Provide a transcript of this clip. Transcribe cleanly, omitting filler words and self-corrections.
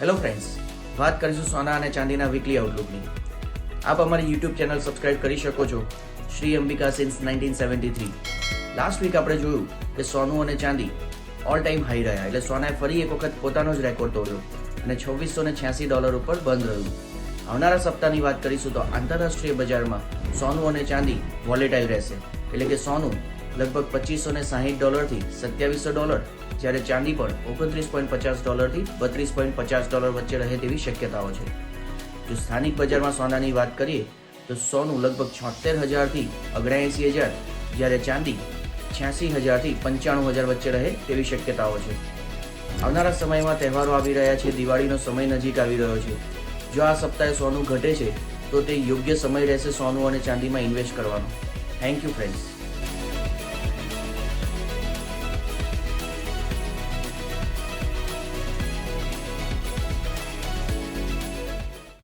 Hello friends, વાત કરીશું સોના અને ચાંદીના વીકલી આઉટલુકની. આપ અમારી યુટ્યુબ ચેનલ સબસ્ક્રાઇબ કરી શકો છો, Shri Ambika since 1973. Last week આપણે જોયું કે સોનું અને ચાંદી ઓલ ટાઈમ હાઈ રહ્યા, એટલે સોનાએ ફરી એક વખત પોતાનો જ રેકોર્ડ તોડ્યો અને $2686 ઉપર બંધ રહ્યું. આવનારા સપ્તાહની વાત કરીશું તો આંતરરાષ્ટ્રીય બજારમાં સોનું અને ચાંદી વોલેટાઇલ રહેશે, એટલે કે સોનું લગભગ $2560 થી $2700, જ્યારે ચાંદી પણ $29.50 થી $32.50 વચ્ચે રહે તેવી શક્યતાઓ છે. જો સ્થાનિક બજારમાં સોનાની વાત કરીએ તો સોનું લગભગ 76,000 થી 79,000, જ્યારે ચાંદી 86,000 થી 95,000 વચ્ચે રહે તેવી શક્યતાઓ છે. આવનારા સમયમાં તહેવારો આવી રહ્યા છે, દિવાળીનો સમય નજીક આવી રહ્યો છે. જો આ સપ્તાહે સોનું ઘટે છે તો તે યોગ્ય સમય રહેશે સોનું અને ચાંદીમાં ઇન્વેસ્ટ કરવાનો. Thank you friends.